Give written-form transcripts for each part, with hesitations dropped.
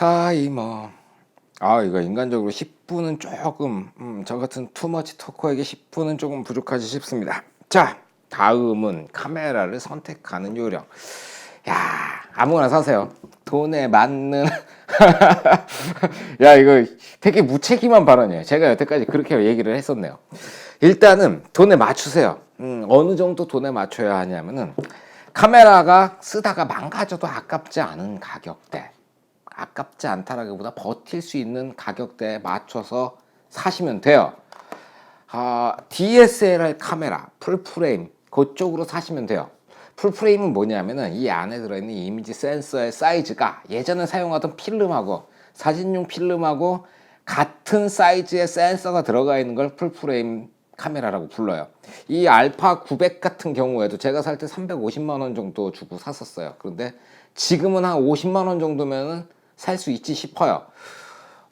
타이머. 이거 인간적으로 10분은 조금 저 같은 투머치 토커에게 10분은 조금 부족하지 싶습니다. 자, 다음은 카메라를 선택하는 요령. 야, 아무거나 사세요. 돈에 맞는 야, 이거 되게 무책임한 발언이에요. 제가 여태까지 그렇게 얘기를 했었네요. 일단은 돈에 맞추세요. 어느 정도 돈에 맞춰야 하냐면은 카메라가 쓰다가 망가져도 아깝지 않은 가격대, 아깝지 않다라기보다 버틸 수 있는 가격대에 맞춰서 사시면 돼요. DSLR 카메라 풀프레임 그쪽으로 사시면 돼요. 풀프레임은 뭐냐면은 이 안에 들어있는 이미지 센서의 사이즈가 예전에 사용하던 필름하고 사진용 필름하고 같은 사이즈의 센서가 들어가 있는 걸 풀프레임 카메라라고 불러요. 이 알파 900 같은 경우에도 제가 살 때 350만 원 정도 주고 샀었어요. 그런데 지금은 한 50만 원 정도면은 살 수 있지 싶어요.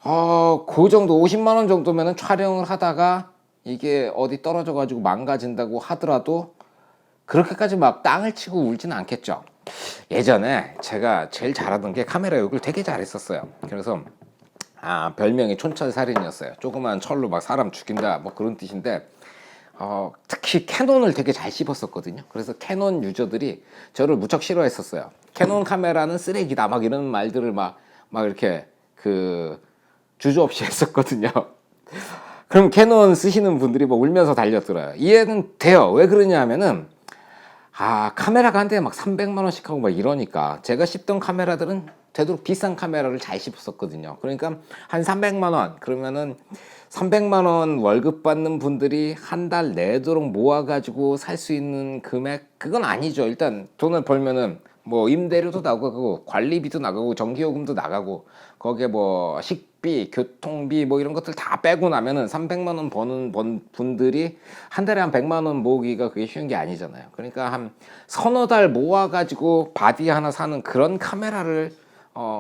그 정도 50만 원 정도면은 촬영을 하다가 이게 어디 떨어져 가지고 망가진다고 하더라도 그렇게까지 막 땅을 치고 울지는 않겠죠. 예전에 제가 제일 잘하던 게 카메라 욕을 되게 잘했었어요. 그래서 별명이 촌철살인이었어요. 조그만 철로 막 사람 죽인다 뭐 그런 뜻인데 특히 캐논을 되게 잘 씹었었거든요. 그래서 캐논 유저들이 저를 무척 싫어했었어요. 캐논 카메라는 쓰레기다 막 이런 말들을 막 이렇게 주저없이 했었거든요. 그럼 캐논 쓰시는 분들이 뭐 울면서 달렸더라요. 이해는 돼요. 왜 그러냐 하면은 카메라가 한 대에 막 300만 원씩 하고 막 이러니까 제가 씹던 카메라들은 되도록 비싼 카메라를 잘 씹었었거든요. 그러니까 한 300만 원 그러면은 300만 원 월급 받는 분들이 한 달 내도록 모아가지고 살 수 있는 금액 그건 아니죠. 일단 돈을 벌면은 뭐 임대료도 나가고 관리비도 나가고 전기요금도 나가고 거기에 뭐 식비, 교통비 뭐 이런 것들 다 빼고 나면은 300만 원 버는 분들이 한 달에 한 100만 원 모으기가 그게 쉬운 게 아니잖아요. 그러니까 한 서너 달 모아가지고 바디 하나 사는 그런 카메라를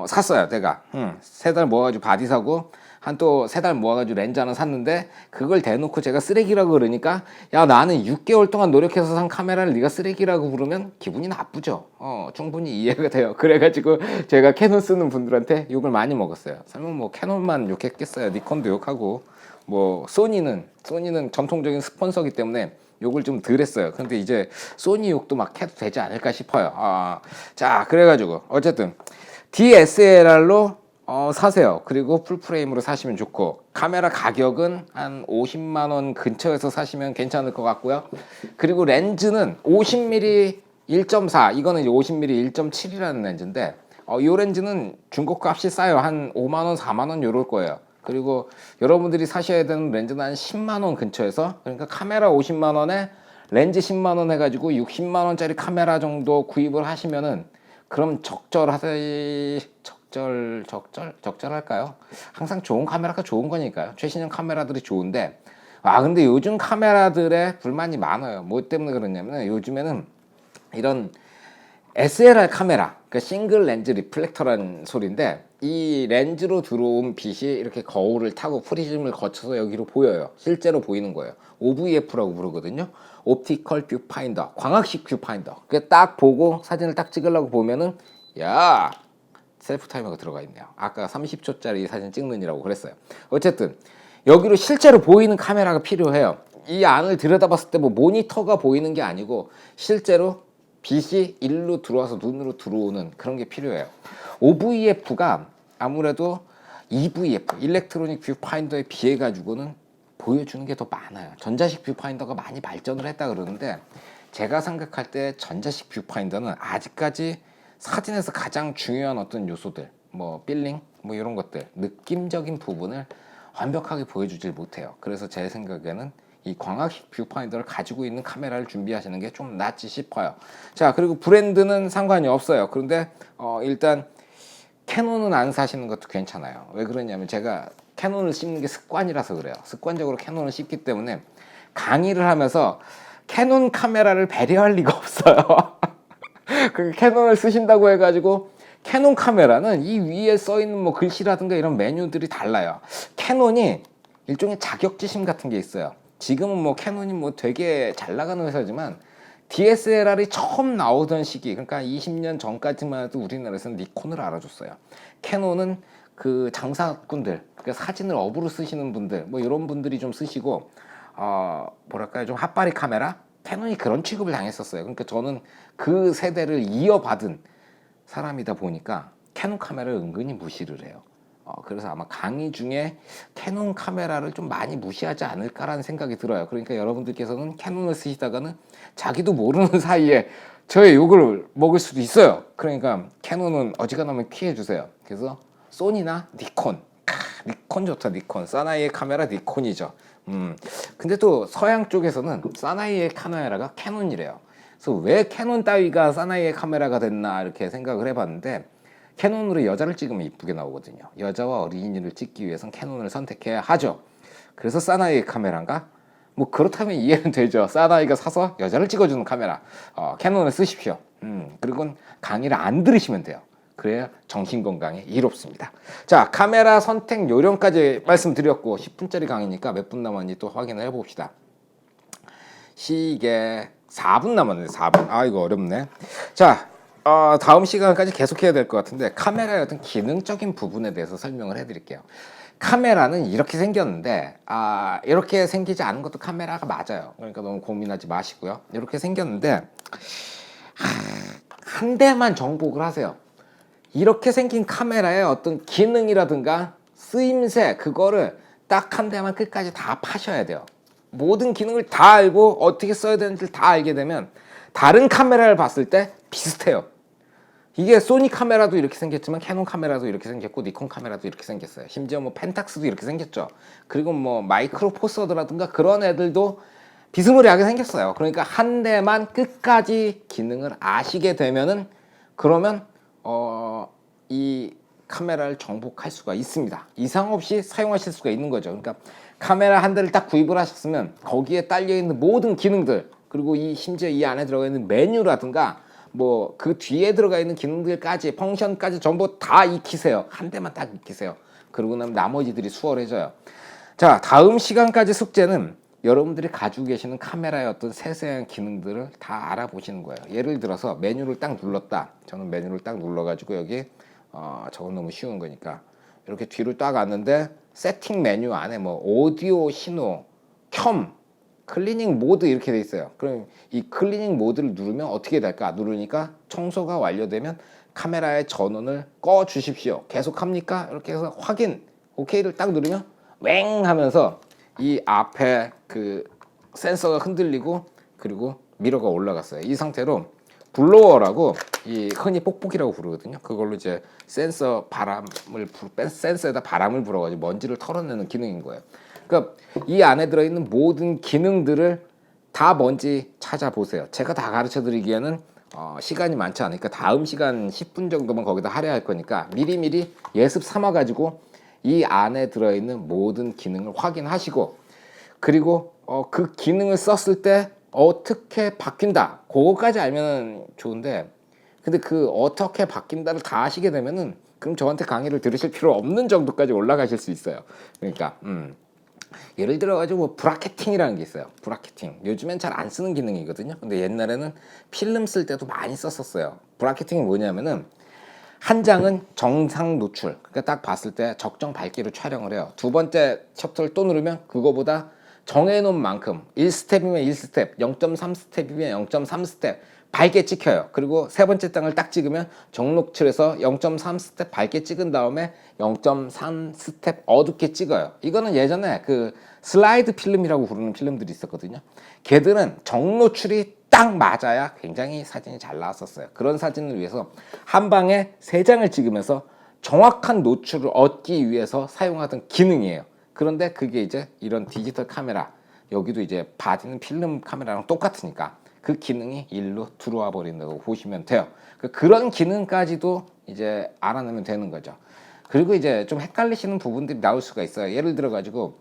샀어요. 내가 세 달 모아가지고 바디 사고 한 또 세 달 모아가지고 렌즈 하나 샀는데 그걸 대놓고 제가 쓰레기라고 그러니까 야 나는 6개월 동안 노력해서 산 카메라를 네가 쓰레기라고 부르면 기분이 나쁘죠. 충분히 이해가 돼요. 그래가지고 제가 캐논 쓰는 분들한테 욕을 많이 먹었어요. 설마 뭐 캐논만 욕했겠어요. 니콘도 욕하고 뭐 소니는 전통적인 스폰서기 때문에 욕을 좀 덜 했어요. 근데 이제 소니 욕도 막 해도 되지 않을까 싶어요. 자 그래가지고 어쨌든 DSLR로 사세요. 그리고 풀프레임으로 사시면 좋고 카메라 가격은 한 50만 원 근처에서 사시면 괜찮을 것 같고요. 그리고 렌즈는 50mm 1.4 이거는 이제 50mm 1.7이라는 렌즈인데 이 렌즈는 중고값이 싸요. 한 5만 원 4만 원 요럴 거예요. 그리고 여러분들이 사셔야 되는 렌즈는 한 10만 원 근처에서 그러니까 카메라 50만 원에 렌즈 10만 원 해가지고 60만 원짜리 카메라 정도 구입을 하시면은 그럼 적절할까요? 항상 좋은 카메라가 좋은 거니까요. 최신형 카메라들이 좋은데 근데 요즘 카메라들의 불만이 많아요. 뭐 때문에 그러냐면 요즘에는 이런 SLR 카메라 그러니까 싱글 렌즈 리플렉터라는 소리인데 이 렌즈로 들어온 빛이 이렇게 거울을 타고 프리즘을 거쳐서 여기로 보여요. 실제로 보이는 거예요. OVF라고 부르거든요. 옵티컬 뷰파인더, 광학식 뷰파인더. 딱 보고 사진을 딱 찍으려고 보면은 야 셀프 타이머가 들어가 있네요. 아까 30초짜리 사진 찍는이라고 그랬어요. 어쨌든 여기로 실제로 보이는 카메라가 필요해요. 이 안을 들여다봤을 때 뭐 모니터가 보이는 게 아니고 실제로 빛이 일로 들어와서 눈으로 들어오는 그런 게 필요해요. OVF가 아무래도 EVF, 일렉트로닉 뷰파인더에 비해 가지고는 보여주는 게 더 많아요. 전자식 뷰파인더가 많이 발전을 했다 그러는데 제가 생각할 때 전자식 뷰파인더는 아직까지 사진에서 가장 중요한 어떤 요소들 뭐 필링 뭐 이런 것들 느낌적인 부분을 완벽하게 보여주질 못해요. 그래서 제 생각에는 이 광학식 뷰파인더를 가지고 있는 카메라를 준비하시는 게 좀 낫지 싶어요. 자 그리고 브랜드는 상관이 없어요. 그런데 일단 캐논은 안 사시는 것도 괜찮아요. 왜 그러냐면 제가 캐논을 씹는 게 습관이라서 그래요. 습관적으로 캐논을 씹기 때문에 강의를 하면서 캐논 카메라를 배려할 리가 없어요. 그 캐논을 쓰신다고 해가지고 캐논 카메라는 이 위에 써있는 뭐 글씨라든가 이런 메뉴들이 달라요. 캐논이 일종의 자격지심 같은 게 있어요. 지금은 뭐 캐논이 뭐 되게 잘 나가는 회사지만 DSLR이 처음 나오던 시기, 그러니까 20년 전까지만 해도 우리나라에서는 니콘을 알아줬어요. 캐논은 그 장사꾼들, 그러니까 사진을 업으로 쓰시는 분들, 뭐 이런 분들이 좀 쓰시고, 뭐랄까요, 좀 핫바리 카메라? 캐논이 그런 취급을 당했었어요. 그러니까 저는 그 세대를 이어받은 사람이다 보니까 캐논 카메라를 은근히 무시를 해요. 그래서 아마 강의 중에 캐논 카메라를 좀 많이 무시하지 않을까라는 생각이 들어요. 그러니까 여러분들께서는 캐논을 쓰시다가는 자기도 모르는 사이에 저의 욕을 먹을 수도 있어요. 그러니까 캐논은 어지간하면 피해 주세요. 그래서 소니나 니콘, 니콘 좋다. 니콘, 사나이의 카메라 니콘이죠. 근데 또 서양 쪽에서는 사나이의 카메라가 캐논이래요. 그래서 왜 캐논 따위가 사나이의 카메라가 됐나 이렇게 생각을 해봤는데, 캐논으로 여자를 찍으면 이쁘게 나오거든요. 여자와 어린이를 찍기 위해서는 캐논을 선택해야 하죠. 그래서 사나이의 카메라인가? 뭐 그렇다면 이해는 되죠. 사나이가 사서 여자를 찍어주는 카메라, 캐논을 쓰십시오. 그리고 강의를 안 들으시면 돼요. 그래야 정신건강에 이롭습니다. 자, 카메라 선택 요령까지 말씀드렸고 10분짜리 강의니까 몇 분 남았는지 또 확인을 해봅시다. 시계 4분 남았네. 4분. 이거 어렵네. 자, 다음 시간까지 계속해야 될 것 같은데, 카메라의 어떤 기능적인 부분에 대해서 설명을 해드릴게요. 카메라는 이렇게 생겼는데, 이렇게 생기지 않은 것도 카메라가 맞아요. 그러니까 너무 고민하지 마시고요. 이렇게 생겼는데 한 대만 정복을 하세요. 이렇게 생긴 카메라의 어떤 기능이라든가 쓰임새, 그거를 딱 한 대만 끝까지 다 파셔야 돼요. 모든 기능을 다 알고 어떻게 써야 되는지를 다 알게 되면 다른 카메라를 봤을 때 비슷해요. 이게 소니 카메라도 이렇게 생겼지만 캐논 카메라도 이렇게 생겼고 니콘 카메라도 이렇게 생겼어요. 심지어 뭐 펜탁스도 이렇게 생겼죠. 그리고 뭐 마이크로 포서드라든가 그런 애들도 비스무리하게 생겼어요. 그러니까 한 대만 끝까지 기능을 아시게 되면은, 그러면 이 카메라를 정복할 수가 있습니다. 이상 없이 사용하실 수가 있는 거죠. 그러니까 카메라 한 대를 딱 구입을 하셨으면 거기에 딸려 있는 모든 기능들, 그리고 심지어 이 안에 들어가 있는 메뉴라든가 뭐 그 뒤에 들어가 있는 기능들까지, 펑션까지 전부 다 익히세요. 한 대만 딱 익히세요. 그러고 나면 나머지들이 수월해져요. 자, 다음 시간까지 숙제는 여러분들이 가지고 계시는 카메라의 어떤 세세한 기능들을 다 알아보시는 거예요. 예를 들어서 메뉴를 딱 눌렀다. 저는 메뉴를 딱 눌러가지고 여기 저건 너무 쉬운 거니까 이렇게 뒤로 딱 왔는데, 세팅 메뉴 안에 뭐 오디오, 신호, 켬, 클리닝 모드 이렇게 돼 있어요. 그럼 이 클리닝 모드를 누르면 어떻게 될까? 누르니까 청소가 완료되면 카메라의 전원을 꺼 주십시오. 계속 합니까? 이렇게 해서 확인, 오케이를 딱 누르면 웽 하면서 이 앞에 그 센서가 흔들리고, 그리고 미러가 올라갔어요. 이 상태로 블로어라고, 이 흔히 뽁뽁이라고 부르거든요. 그걸로 이제 센서에다 바람을 불어가지고 먼지를 털어내는 기능인 거예요. 그러니까 이 안에 들어있는 모든 기능들을 다 뭔지 찾아보세요. 제가 다 가르쳐드리기에는 시간이 많지 않으니까 다음 시간 10분 정도만 거기다 할애할 거니까 미리미리 예습 삼아가지고 이 안에 들어있는 모든 기능을 확인하시고, 그리고 그 기능을 썼을 때 어떻게 바뀐다, 그거까지 알면 좋은데, 근데 그 어떻게 바뀐다를 다 아시게 되면은 그럼 저한테 강의를 들으실 필요 없는 정도까지 올라가실 수 있어요. 그러니까 예를 들어가지고 뭐 브라켓팅이라는 게 있어요. 브라켓팅 요즘엔 잘 안 쓰는 기능이거든요. 근데 옛날에는 필름 쓸 때도 많이 썼었어요. 브라켓팅이 뭐냐면은, 한 장은 정상 노출, 그러니까 딱 봤을 때 적정 밝기로 촬영을 해요. 두 번째 셔터를 또 누르면 그거보다 정해놓은 만큼 1스텝이면 1스텝, 0.3스텝이면 0.3스텝 밝게 찍혀요. 그리고 세 번째 장을 딱 찍으면 정노출에서 0.3스텝 밝게 찍은 다음에 0.3스텝 어둡게 찍어요. 이거는 예전에 그 슬라이드 필름이라고 부르는 필름들이 있었거든요. 걔들은 정노출이 딱 맞아야 굉장히 사진이 잘 나왔었어요. 그런 사진을 위해서 한 방에 3장을 찍으면서 정확한 노출을 얻기 위해서 사용하던 기능이에요. 그런데 그게 이제 이런 디지털 카메라, 여기도 이제 바디는 필름 카메라랑 똑같으니까 그 기능이 일로 들어와 버린다고 보시면 돼요. 그런 기능까지도 이제 알아내면 되는 거죠. 그리고 이제 좀 헷갈리시는 부분들이 나올 수가 있어요. 예를 들어 가지고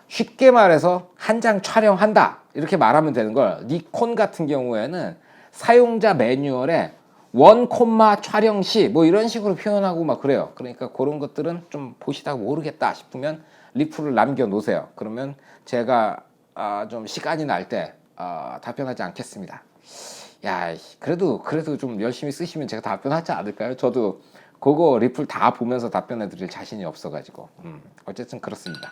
쉽게 말해서 한 장 촬영한다 이렇게 말하면 되는 걸, 니콘 같은 경우에는 사용자 매뉴얼에 1, 촬영 시 뭐 이런 식으로 표현하고 막 그래요. 그러니까 그런 것들은 좀 보시다가 모르겠다 싶으면 리플을 남겨 놓으세요. 그러면 제가 좀 시간이 날 때 답변하지 않겠습니다. 야, 그래도 좀 열심히 쓰시면 제가 답변하지 않을까요? 저도 그거 리플 다 보면서 답변해 드릴 자신이 없어가지고. 어쨌든 그렇습니다.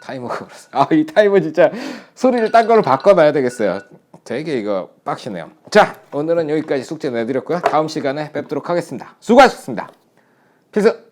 타이머가 그렇습니다. 이 타이머 진짜 소리를 딴 걸로 바꿔놔야 되겠어요. 되게 이거 빡시네요. 자, 오늘은 여기까지 숙제 내드렸고요. 다음 시간에 뵙도록 하겠습니다. 수고하셨습니다. 필수!